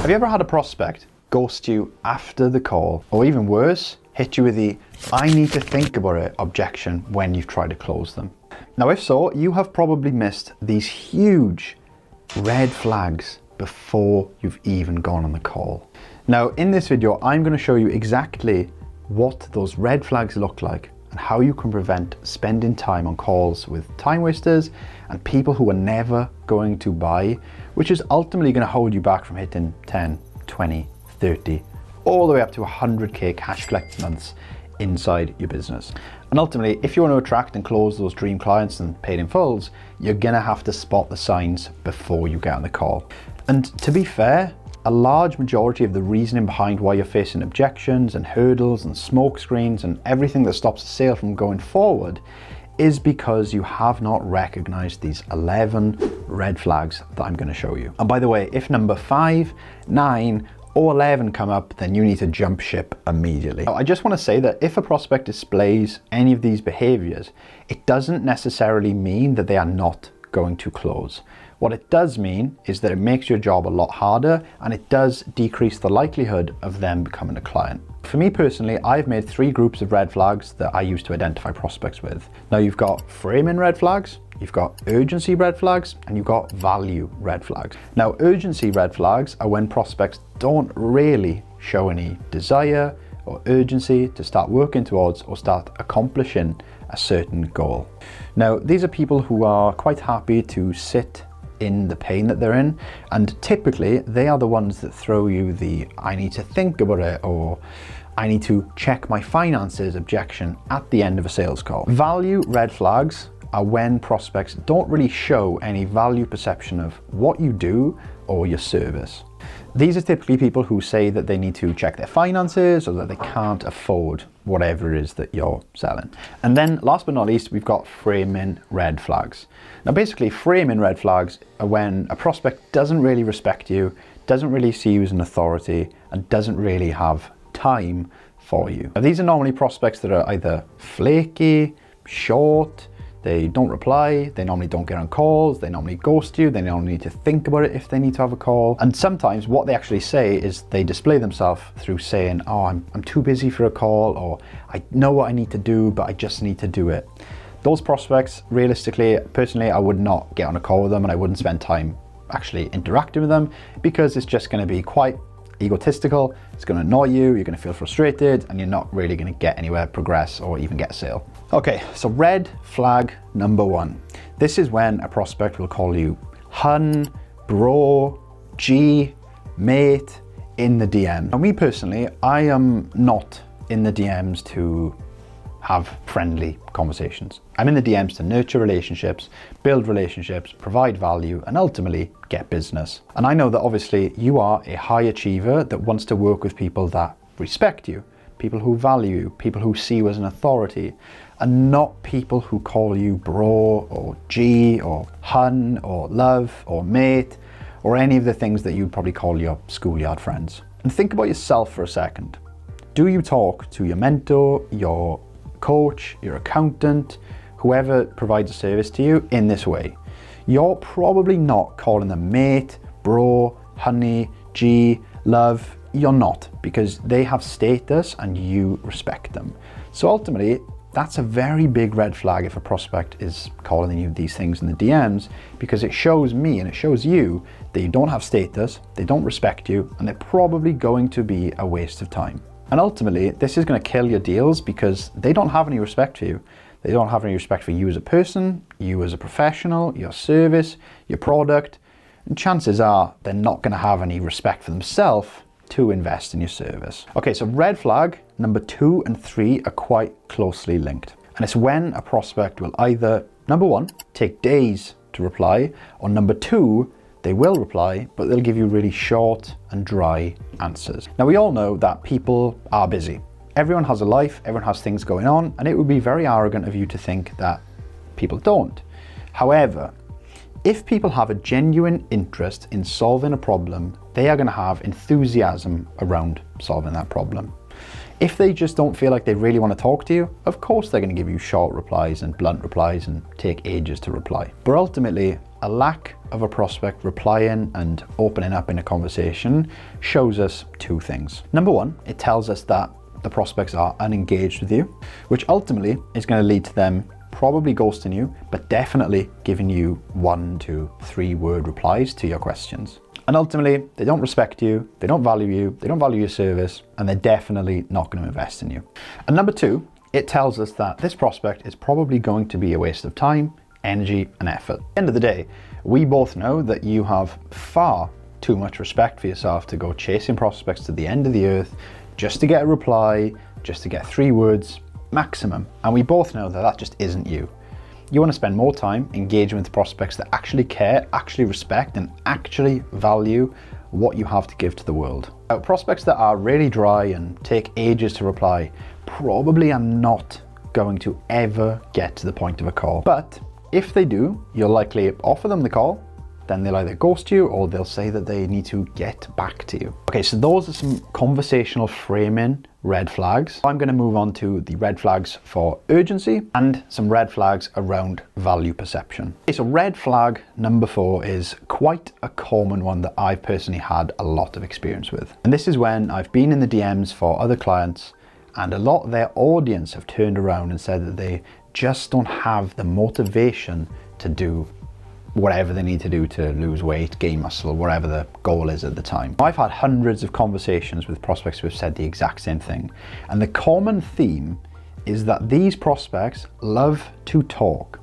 Have you ever had a prospect ghost you after the call, or even worse, hit you with the "I need to think about it" objection when you've tried to close them? Now, if so, you have probably missed these huge red flags before you've even gone on the call. Now, in this video, I'm going to show you exactly what those red flags look like and how you can prevent spending time on calls with time wasters and people who are never going to buy, which is ultimately going to hold you back from hitting 10, 20, 30, all the way up to 100k cash collected months inside your business. And ultimately, if you want to attract and close those dream clients and paid in fulls, you're gonna have to spot the signs before you get on the call. And to be fair, a large majority of the reasoning behind why you're facing objections and hurdles and smoke screens and everything that stops a sale from going forward is because you have not recognized these 11 red flags that I'm going to show you. And by the way, if number 5, 9, or 11 come up, then you need to jump ship immediately. Now, I just want to say that if a prospect displays any of these behaviors, it doesn't necessarily mean that they are not going to close. What it does mean is that it makes your job a lot harder, and it does decrease the likelihood of them becoming a client. For me personally, I've made 3 groups of red flags that I use to identify prospects with. Now, you've got framing red flags, you've got urgency red flags, and you've got value red flags. Now, urgency red flags are when prospects don't really show any desire or urgency to start working towards or start accomplishing a certain goal. Now, these are people who are quite happy to sit in the pain that they're in, and typically they are the ones that throw you the "I need to think about it" or "I need to check my finances" objection at the end of a sales call. Value red flags are when prospects don't really show any value perception of what you do or your service. These are typically people who say that they need to check their finances or that they can't afford whatever it is that you're selling. And then last but not least, we've got framing red flags. Now, basically, framing red flags are when a prospect doesn't really respect you, doesn't really see you as an authority, and doesn't really have time for you. Now, these are normally prospects that are either flaky, short, they don't reply, they normally don't get on calls, they normally ghost you, they normally need to think about it if they need to have a call. And sometimes what they actually say is they display themselves through saying, "Oh, I'm too busy for a call," or "I know what I need to do, but I just need to do it." Those prospects, realistically, personally, I would not get on a call with them, and I wouldn't spend time actually interacting with them, because it's just going to be quite egotistical, it's going to annoy you, you're going to feel frustrated, and you're not really going to get anywhere, progress, or even get a sale. Okay, so red flag number 1. This is when a prospect will call you hun, bro, G, mate in the DM. Now, me personally, I am not in the DMs to have friendly conversations. I'm in the DMs to nurture relationships, build relationships, provide value, and ultimately get business. And I know that obviously you are a high achiever that wants to work with people that respect you, people who value you, people who see you as an authority, and not people who call you bro or G or hun or love or mate or any of the things that you'd probably call your schoolyard friends. And think about yourself for a second. Do you talk to your mentor, your coach, your accountant, whoever provides a service to you in this way? You're probably not calling them mate, bro, honey, G, love. You're not, because they have status and you respect them. So ultimately, that's a very big red flag if a prospect is calling you these things in the DMs, because it shows me and it shows you that you don't have status, they don't respect you, and they're probably going to be a waste of time. And ultimately, this is going to kill your deals because they don't have any respect for you. They don't have any respect for you as a person, you as a professional, your service, your product, and chances are they're not going to have any respect for themselves to invest in your service. Okay, so red flag number 2 and 3 are quite closely linked. And it's when a prospect will either, number 1, take days to reply, or number 2, they will reply, but they'll give you really short and dry answers. Now, we all know that people are busy. Everyone has a life, everyone has things going on, and it would be very arrogant of you to think that people don't. However, if people have a genuine interest in solving a problem, they are going to have enthusiasm around solving that problem. If they just don't feel like they really want to talk to you, of course they're going to give you short replies and blunt replies and take ages to reply. But ultimately, a lack of a prospect replying and opening up in a conversation shows us two things. Number one, it tells us that the prospects are unengaged with you, which ultimately is going to lead to them probably ghosting you, but definitely giving you 1 to 3 word replies to your questions. And ultimately, they don't respect you, they don't value you, they don't value your service, and they're definitely not going to invest in you. And number two, it tells us that this prospect is probably going to be a waste of time, energy, and effort. At the end of the day, we both know that you have far too much respect for yourself to go chasing prospects to the end of the earth just to get a reply, just to get 3 words maximum. And we both know that that just isn't you. You want to spend more time engaging with prospects that actually care, actually respect, and actually value what you have to give to the world. Now, prospects that are really dry and take ages to reply probably are not going to ever get to the point of a call. But if they do, you'll likely offer them the call, then they'll either ghost you or they'll say that they need to get back to you. Okay, so those are some conversational framing red flags. I'm going to move on to the red flags for urgency and some red flags around value perception. Okay, so red flag number 4 is quite a common one that I've personally had a lot of experience with. And this is when I've been in the DMs for other clients and a lot of their audience have turned around and said that they just don't have the motivation to do whatever they need to do to lose weight, gain muscle, whatever the goal is at the time. I've had hundreds of conversations with prospects who have said the exact same thing. And the common theme is that these prospects love to talk.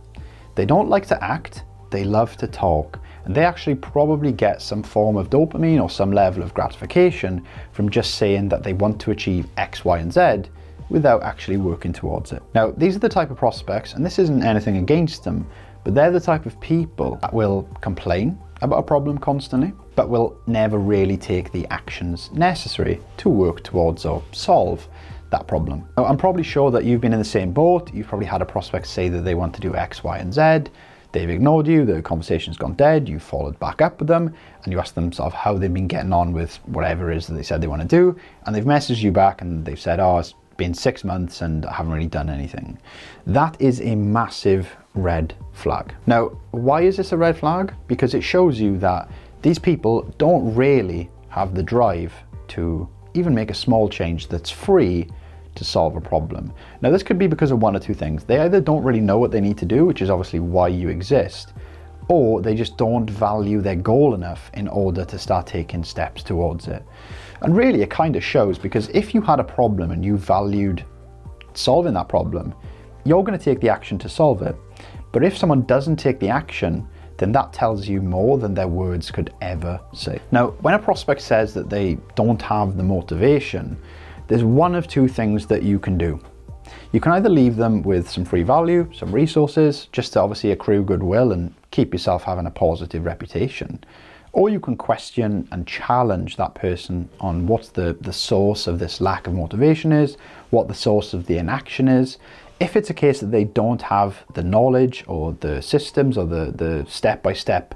They don't like to act, they love to talk. And they actually probably get some form of dopamine or some level of gratification from just saying that they want to achieve X, Y, and Z without actually working towards it. Now, these are the type of prospects, and this isn't anything against them, but they're the type of people that will complain about a problem constantly, but will never really take the actions necessary to work towards or solve that problem. Now, I'm probably sure that you've been in the same boat. You've probably had a prospect say that they want to do X, Y, and Z. They've ignored you, the conversation's gone dead, you followed back up with them, and you ask them sort of how they've been getting on with whatever it is that they said they want to do, and they've messaged you back and they've said, oh, it's been 6 months and I haven't really done anything. That is a massive red flag. Now, why is this a red flag? Because it shows you that these people don't really have the drive to even make a small change that's free to solve a problem. Now, this could be because of 1 or 2 things. They either don't really know what they need to do, which is obviously why you exist, or they just don't value their goal enough in order to start taking steps towards it. And really, it kind of shows, because if you had a problem and you valued solving that problem, you're going to take the action to solve it. But if someone doesn't take the action, then that tells you more than their words could ever say. Now, when a prospect says that they don't have the motivation, there's 1 of 2 things that you can do. You can either leave them with some free value, some resources, just to obviously accrue goodwill and keep yourself having a positive reputation. Or you can question and challenge that person on what's the source of this lack of motivation is, what the source of the inaction is. If it's a case that they don't have the knowledge or the systems or the step-by-step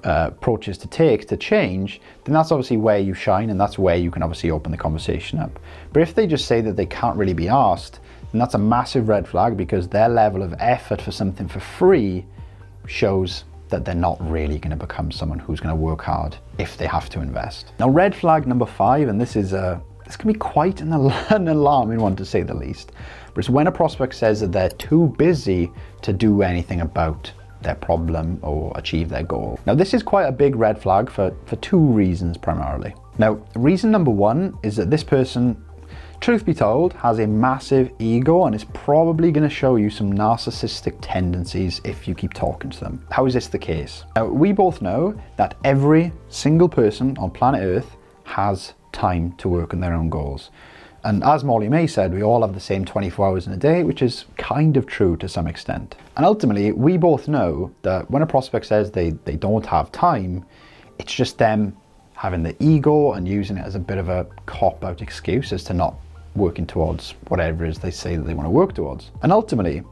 approaches to take to change, then that's obviously where you shine, and that's where you can obviously open the conversation up. But if they just say that they can't really be asked, then that's a massive red flag, because their level of effort for something for free shows that they're not really going to become someone who's going to work hard if they have to invest. Now, red flag number 5, and this can be quite an alarming one to say the least, but it's when a prospect says that they're too busy to do anything about their problem or achieve their goal. Now, this is quite a big red flag for 2 reasons primarily. Now, reason number 1 is that this person, truth be told, has a massive ego and is probably going to show you some narcissistic tendencies if you keep talking to them. How is this the case? Now, we both know that every single person on planet Earth has time to work on their own goals. And as Molly-Mae said, we all have the same 24 hours in a day, which is kind of true to some extent. And ultimately, we both know that when a prospect says they don't have time, it's just them having the ego and using it as a bit of a cop-out excuse as to not working towards whatever it is they say that they want to work towards. And ultimately,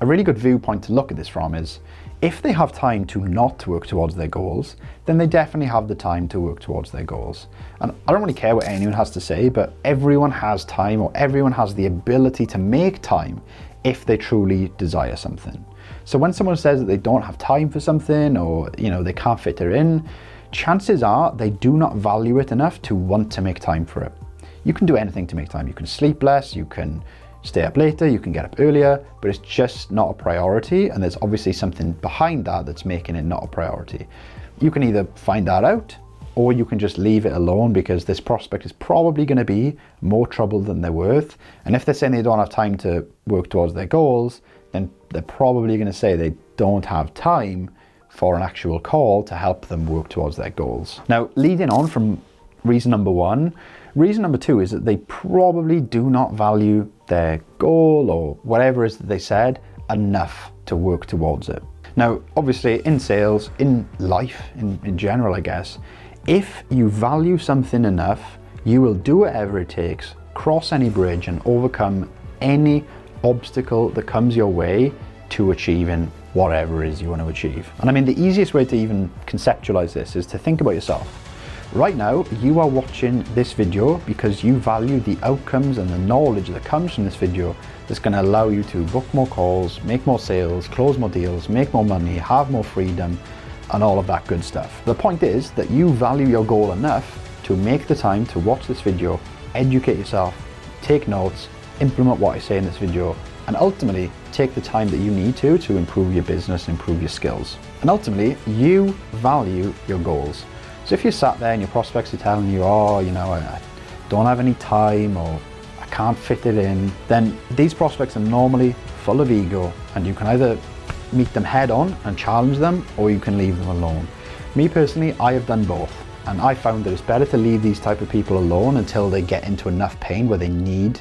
a really good viewpoint to look at this from is, if they have time to not work towards their goals, then they definitely have the time to work towards their goals. And I don't really care what anyone has to say, but everyone has time, or everyone has the ability to make time if they truly desire something. So when someone says that they don't have time for something, or they can't fit it in, chances are they do not value it enough to want to make time for it. You can do anything to make time. You can sleep less, you can stay up later, you can get up earlier, but it's just not a priority, and there's obviously something behind that that's making it not a priority. You can either find that out, or you can just leave it alone, because this prospect is probably going to be more trouble than they're worth. And if they're saying they don't have time to work towards their goals, then they're probably going to say they don't have time for an actual call to help them work towards their goals. Now, leading on from reason number one, reason number two is that they probably do not value their goal or whatever it is that they said enough to work towards it. Now, obviously in sales, in life, in general, I guess, if you value something enough, you will do whatever it takes, cross any bridge and overcome any obstacle that comes your way to achieving whatever it is you want to achieve. And I mean, the easiest way to even conceptualize this is to think about yourself. Right now, you are watching this video because you value the outcomes and the knowledge that comes from this video that's going to allow you to book more calls, make more sales, close more deals, make more money, have more freedom, and all of that good stuff. The point is that you value your goal enough to make the time to watch this video, educate yourself, take notes, implement what I say in this video, and ultimately take the time that you need to improve your business, improve your skills. And ultimately, you value your goals. So if you're sat there and your prospects are telling you, I don't have any time, or I can't fit it in, then these prospects are normally full of ego, and you can either meet them head on and challenge them, or you can leave them alone. Me personally, I have done both, and I found that it's better to leave these type of people alone until they get into enough pain where they need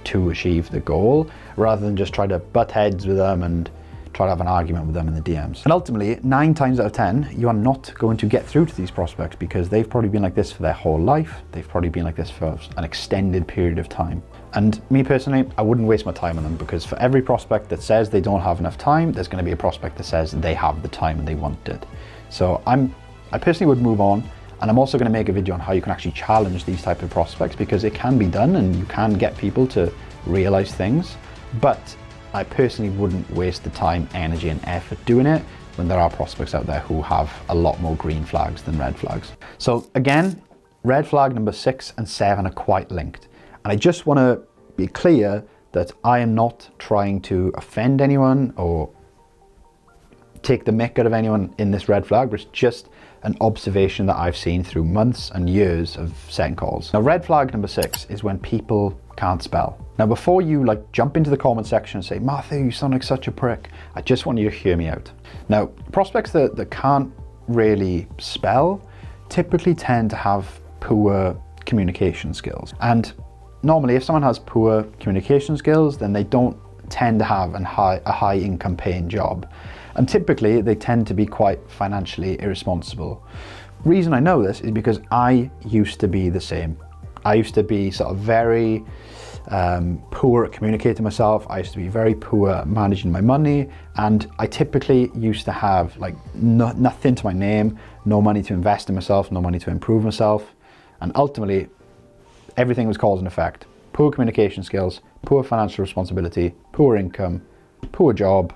to achieve the goal, rather than just try to butt heads with them and try to have an argument with them in the DMs. And ultimately, 9 times out of 10, you are not going to get through to these prospects because they've probably been like this for their whole life. They've probably been like this for an extended period of time. And me personally, I wouldn't waste my time on them, because for every prospect that says they don't have enough time, there's going to be a prospect that says they have the time and they want it. So I personally would move on. And I'm also going to make a video on how you can actually challenge these type of prospects, because it can be done and you can get people to realize things. But I personally wouldn't waste the time, energy and effort doing it when there are prospects out there who have a lot more green flags than red flags. So again, red flag number 6 and 7 are quite linked. And I just want to be clear that I am not trying to offend anyone or take the mick out of anyone in this red flag, but it's just an observation that I've seen through months and years of setting calls. Now, red flag number 6 is when people can't spell. Now, before you jump into the comment section and say, Matthew, you sound like such a prick, I just want you to hear me out. Now, prospects that can't really spell typically tend to have poor communication skills. And normally, if someone has poor communication skills, then they don't tend to have a high income paying job. And typically they tend to be quite financially irresponsible. Reason I know this is because I used to be the same. I used to be sort of very poor at communicating myself. I used to be very poor at managing my money, and I typically used to have nothing to my name, no money to invest in myself, no money to improve myself, and ultimately everything was cause and effect. Poor communication skills, poor financial responsibility, poor income, poor job.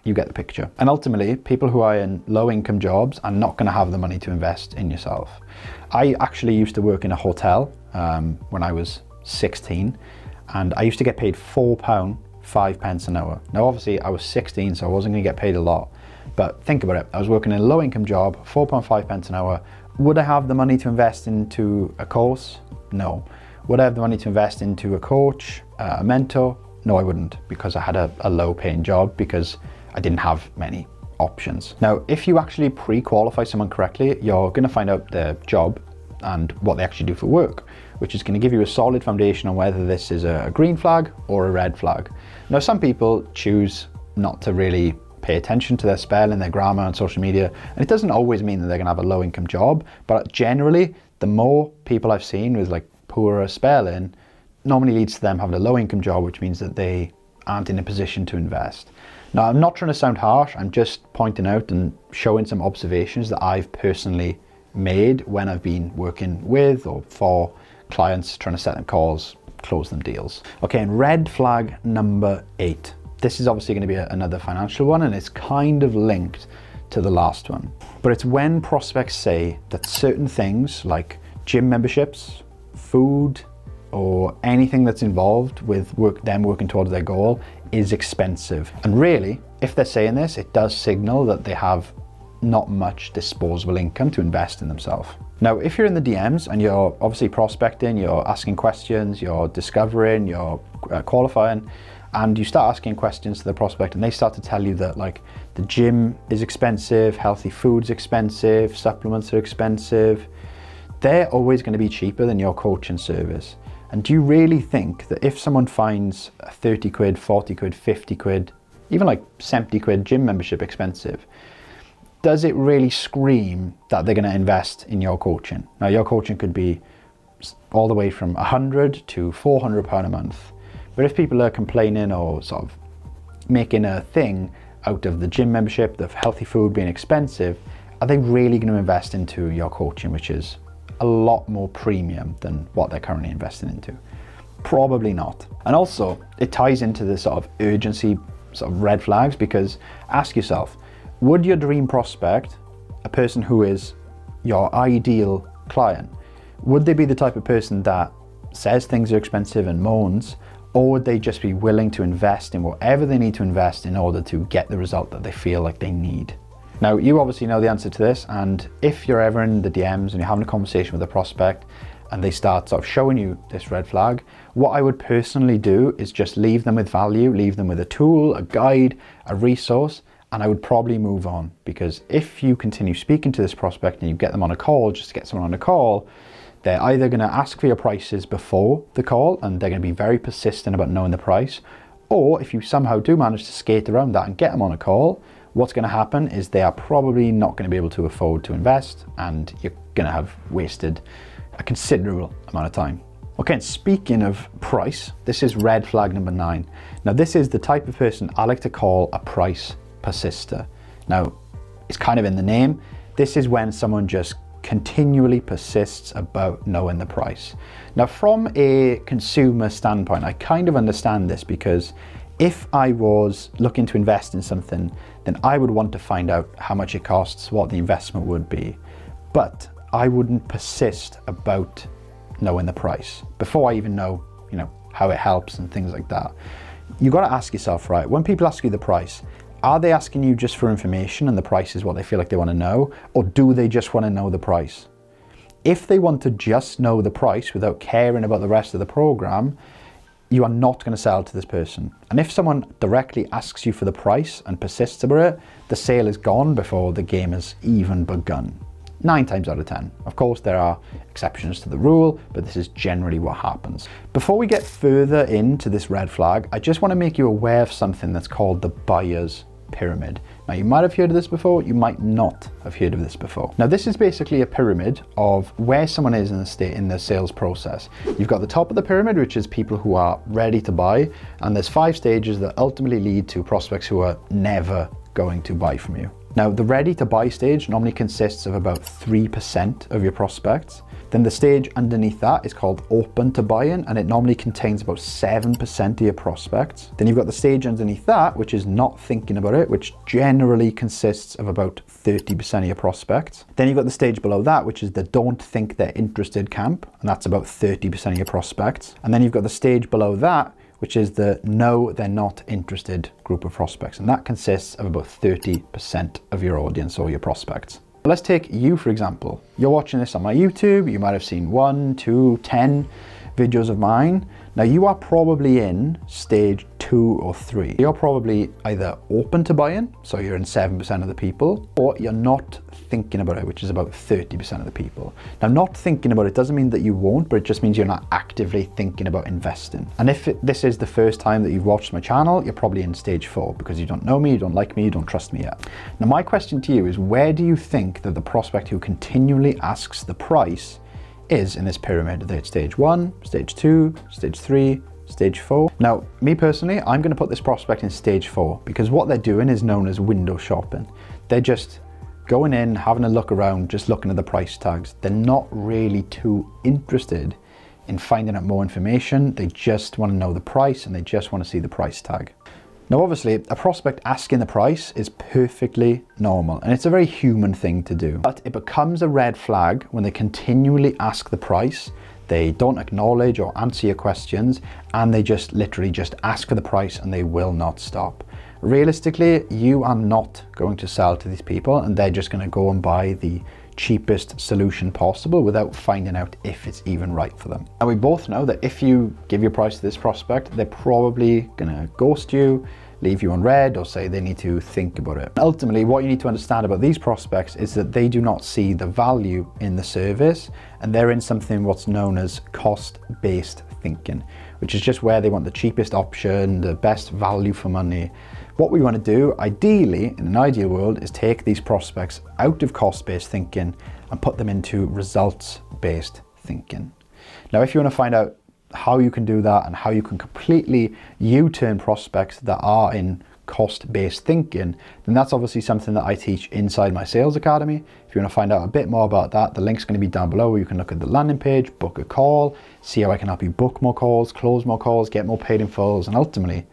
You get the picture. And ultimately, people who are in low income jobs are not going to have the money to invest in yourself. I actually used to work in a hotel when I was 16, and I used to get paid £4, 5 pence an hour. Now, obviously I was 16, so I wasn't going to get paid a lot, but think about it. I was working in a low income job, £4, 5 pence an hour. Would I have the money to invest into a course? No. Would I have the money to invest into a coach, a mentor? No, I wouldn't, because I had a low paying job, because I didn't have many options. Now, if you actually pre-qualify someone correctly, you're going to find out their job and what they actually do for work, which is going to give you a solid foundation on whether this is a green flag or a red flag. Now, some people choose not to really pay attention to their spelling, their grammar on social media, and it doesn't always mean that they're going to have a low income job, but generally, the more people I've seen with poorer spelling normally leads to them having a low income job, which means that they aren't in a position to invest. Now, I'm not trying to sound harsh, I'm just pointing out and showing some observations that I've personally made when I've been working with or for clients, trying to set them calls, close them deals. Okay, and red flag number 8. This is obviously going to be another financial one, and it's kind of linked to the last one. But it's when prospects say that certain things like gym memberships, food, or anything that's involved with them working towards their goal is expensive. And really, if they're saying this, it does signal that they have not much disposable income to invest in themselves. Now, if you're in the DMs and you're obviously prospecting, you're asking questions, you're discovering, you're qualifying, and you start asking questions to the prospect and they start to tell you that like the gym is expensive, healthy food's expensive, supplements are expensive, they're always going to be cheaper than your coaching service. And do you really think that if someone finds a 30 quid, 40 quid, 50 quid, even like 70 quid gym membership expensive, does it really scream that they're going to invest in your coaching? Now, your coaching could be all the way from 100 to 400 pound a month. But if people are complaining or sort of making a thing out of the gym membership, the healthy food being expensive, are they really going to invest into your coaching, which is a lot more premium than what they're currently investing into? Probably not. And also, it ties into the sort of urgency sort of red flags, because ask yourself, would your dream prospect, a person who is your ideal client, would they be the type of person that says things are expensive and moans, or would they just be willing to invest in whatever they need to invest in order to get the result that they feel like they need? Now, you obviously know the answer to this, and if you're ever in the DMs and you're having a conversation with a prospect and they start sort of showing you this red flag, what I would personally do is just leave them with value, leave them with a tool, a guide, a resource, and I would probably move on. Because if you continue speaking to this prospect and you get them on a call, just to get someone on a call, they're either going to ask for your prices before the call and they're going to be very persistent about knowing the price, or if you somehow do manage to skate around that and get them on a call, what's going to happen is they are probably not going to be able to afford to invest and you're going to have wasted a considerable amount of time. Okay, and speaking of price, this is red flag number 9. Now, this is the type of person I like to call a price persister. Now, it's kind of in the name. This is when someone just continually persists about knowing the price. Now, from a consumer standpoint, I kind of understand this, because if I was looking to invest in something, then I would want to find out how much it costs, what the investment would be. But I wouldn't persist about knowing the price before I even know, how it helps and things like that. You got to ask yourself, right, when people ask you the price, are they asking you just for information and the price is what they feel like they want to know, or do they just want to know the price? If they want to just know the price without caring about the rest of the program, you are not going to sell to this person. And if someone directly asks you for the price and persists about it, the sale is gone before the game has even begun. 9 times out of 10. Of course, there are exceptions to the rule, but this is generally what happens. Before we get further into this red flag, I just want to make you aware of something that's called the buyer's pyramid. Now, you might have heard of this before, you might not have heard of this before. Now, this is basically a pyramid of where someone is in the sales process. You've got the top of the pyramid, which is people who are ready to buy, and there's 5 stages that ultimately lead to prospects who are never going to buy from you. Now, the ready to buy stage normally consists of about 3% of your prospects. Then the stage underneath that is called open to buying, and it normally contains about 7% of your prospects. Then you've got the stage underneath that, which is not thinking about it, which generally consists of about 30% of your prospects. Then you've got the stage below that, which is the don't think they're interested camp, and that's about 30% of your prospects. And then you've got the stage below that, which is the no, they're not interested group of prospects. And that consists of about 30% of your audience or your prospects. Let's take you, for example. You're watching this on my YouTube. You might have seen 1, 2, 10 videos of mine. Now, you are probably in stage 2 or 3. You're probably either open to buying, so you're in 7% of the people, or you're not thinking about it, which is about 30% of the people. Now, not thinking about it doesn't mean that you won't, but it just means you're not actively thinking about investing. And if this is the first time that you've watched my channel, you're probably in stage 4 because you don't know me, you don't like me, you don't trust me yet. Now, my question to you is, where do you think that the prospect who continually asks the price is in this pyramid? Are they at stage 1, stage 2, stage 3, stage 4? Now, me personally, I'm going to put this prospect in stage 4 because what they're doing is known as window shopping. They're just going in, having a look around, just looking at the price tags. They're not really too interested in finding out more information. They just want to know the price and they just want to see the price tag. Now obviously a prospect asking the price is perfectly normal and it's a very human thing to do, but it becomes a red flag when they continually ask the price, they don't acknowledge or answer your questions, and they just literally just ask for the price and they will not stop. Realistically, you are not going to sell to these people and they're just going to go and buy the cheapest solution possible without finding out if it's even right for them. And we both know that if you give your price to this prospect, they're probably gonna ghost you, leave you on red, or say they need to think about it. Ultimately, what you need to understand about these prospects is that they do not see the value in the service, and they're in something what's known as cost-based thinking, which is just where they want the cheapest option, the best value for money. What we want to do, ideally, in an ideal world, is take these prospects out of cost-based thinking and put them into results-based thinking. Now, if you want to find out how you can do that and how you can completely U-turn prospects that are in cost-based thinking, then that's obviously something that I teach inside my sales academy. If you want to find out a bit more about that, the link's going to be down below where you can look at the landing page, book a call, see how I can help you book more calls, close more calls, get more paid in fulls, and ultimately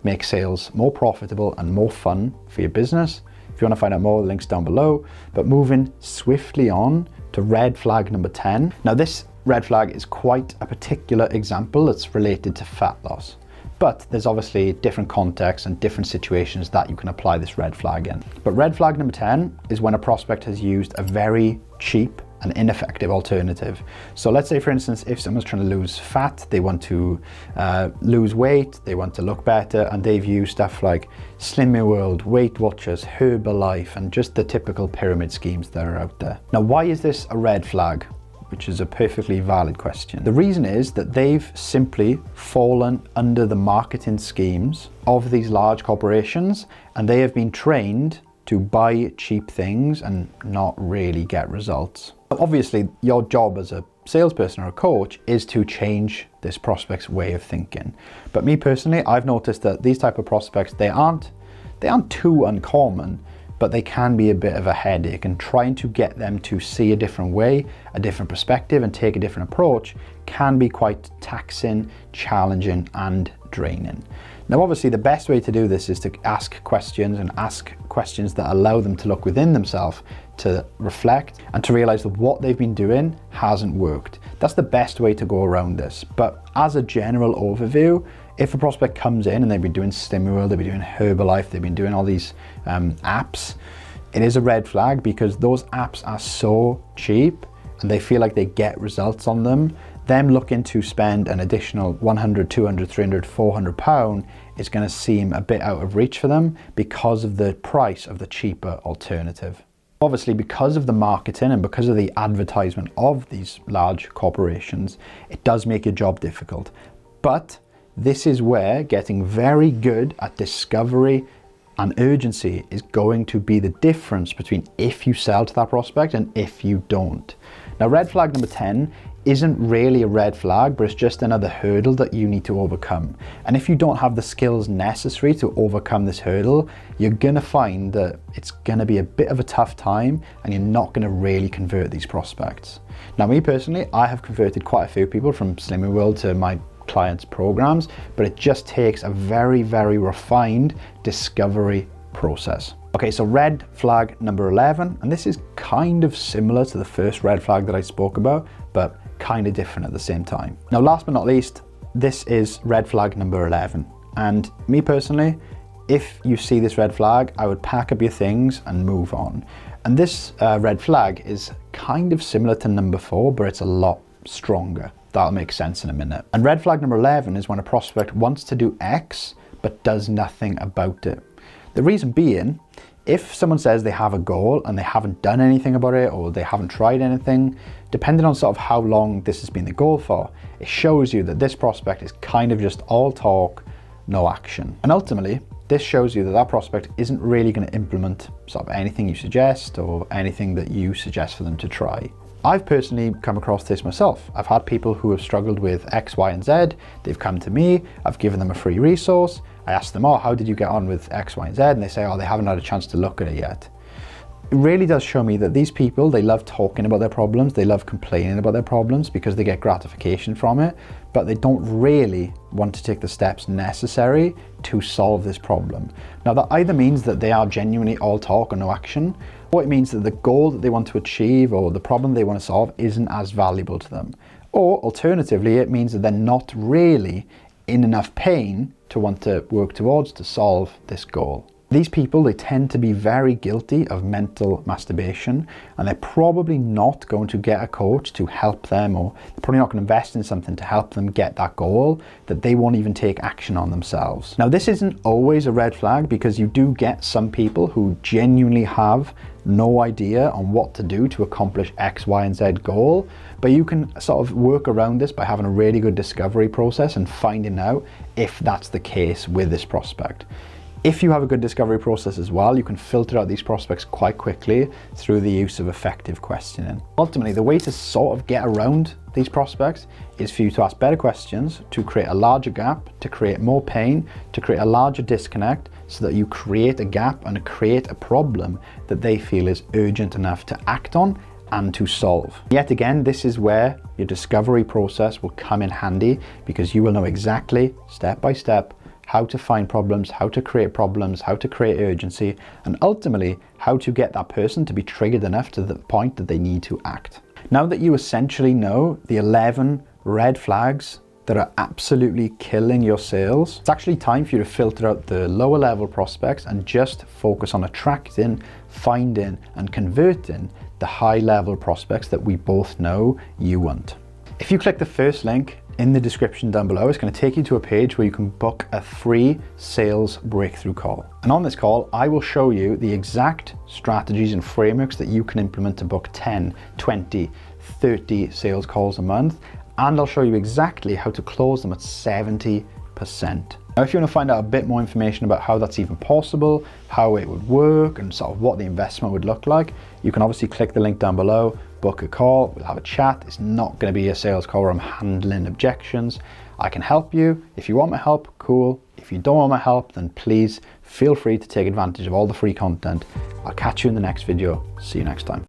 make sales more profitable and more fun for your business. If you want to find out more, the link's down below. But moving swiftly on to red flag number 10. Now this red flag is quite a particular example that's related to fat loss. But there's obviously different contexts and different situations that you can apply this red flag in. But red flag number 10 is when a prospect has used a very cheap an ineffective alternative. So let's say, for instance, if someone's trying to lose fat, they want to lose weight, they want to look better, and they've used stuff like Slimming World, Weight Watchers, Herbalife, and just the typical pyramid schemes that are out there. Now, why is this a red flag? Which is a perfectly valid question. The reason is that they've simply fallen under the marketing schemes of these large corporations, and they have been trained to buy cheap things and not really get results. Obviously, your job as a salesperson or a coach is to change this prospect's way of thinking. But me personally, I've noticed that these type of prospects, they aren't too uncommon, but they can be a bit of a headache, and trying to get them to see a different way, a different perspective, and take a different approach can be quite taxing, challenging, and draining. Now, obviously, the best way to do this is to ask questions and ask questions that allow them to look within themselves, to reflect, and to realize that what they've been doing hasn't worked. That's the best way to go around this. But as a general overview, if a prospect comes in and they've been doing Slimming World, they've been doing Herbalife, they've been doing all these apps, it is a red flag because those apps are so cheap and they feel like they get results on them. Them looking to spend an additional 100, 200, 300, 400 pound is going to seem a bit out of reach for them because of the price of the cheaper alternative. Obviously, because of the marketing and because of the advertisement of these large corporations, it does make your job difficult. But this is where getting very good at discovery and urgency is going to be the difference between if you sell to that prospect and if you don't. Now, red flag number 10 isn't really a red flag, but it's just another hurdle that you need to overcome. And if you don't have the skills necessary to overcome this hurdle, you're gonna find that it's gonna be a bit of a tough time and you're not gonna really convert these prospects. Now, me personally, I have converted quite a few people from Slimming World to my clients' programs, but it just takes a very, very refined discovery process. Okay, so red flag number 11, and this is kind of similar to the first red flag that I spoke about, but kind of different at the same time. Now, last but not least, this is red flag number 11. And me personally, if you see this red flag, I would pack up your things and move on. And this red flag is kind of similar to number 4, but it's a lot stronger. That'll make sense in a minute. And red flag number 11 is when a prospect wants to do X, but does nothing about it. The reason being, if someone says they have a goal and they haven't done anything about it or they haven't tried anything, depending on sort of how long this has been the goal for, it shows you that this prospect is kind of just all talk, no action. And ultimately, this shows you that that prospect isn't really going to implement sort of anything you suggest or anything that you suggest for them to try. I've personally come across this myself. I've had people who have struggled with X, Y, and Z. They've come to me, I've given them a free resource. I ask them, oh, how did you get on with X, Y, and Z? And they say, oh, they haven't had a chance to look at it yet. It really does show me that these people, they love talking about their problems, they love complaining about their problems because they get gratification from it, but they don't really want to take the steps necessary to solve this problem. Now that either means that they are genuinely all talk and no action, or it means that the goal that they want to achieve or the problem they want to solve isn't as valuable to them. Or alternatively, it means that they're not really in enough pain to want to work towards to solve this goal. These people, they tend to be very guilty of mental masturbation, and they're probably not going to get a coach to help them, or they're probably not going to invest in something to help them get that goal that they won't even take action on themselves. Now, this isn't always a red flag, because you do get some people who genuinely have no idea on what to do to accomplish X, Y, and Z goal, but you can sort of work around this by having a really good discovery process and finding out if that's the case with this prospect. If you have a good discovery process as well, you can filter out these prospects quite quickly through the use of effective questioning. Ultimately, the way to sort of get around these prospects is for you to ask better questions, to create a larger gap, to create more pain, to create a larger disconnect, so that you create a gap and create a problem that they feel is urgent enough to act on and to solve. Yet again, this is where your discovery process will come in handy, because you will know exactly, step by step, how to find problems, how to create urgency, and ultimately how to get that person to be triggered enough to the point that they need to act. Now that you essentially know the 11 red flags that are absolutely killing your sales, it's actually time for you to filter out the lower level prospects and just focus on attracting, finding, and converting the high level prospects that we both know you want. If you click the first link in the description down below, it's going to take you to a page where you can book a free sales breakthrough call. And on this call, I will show you the exact strategies and frameworks that you can implement to book 10, 20, 30 sales calls a month. And I'll show you exactly how to close them at 70%. Now, if you want to find out a bit more information about how that's even possible, how it would work, and sort of what the investment would look like, you can obviously click the link down below, book a call, we'll have a chat. It's not going to be a sales call where I'm handling objections. I can help you. If you want my help, cool. If you don't want my help, then please feel free to take advantage of all the free content. I'll catch you in the next video. See you next time.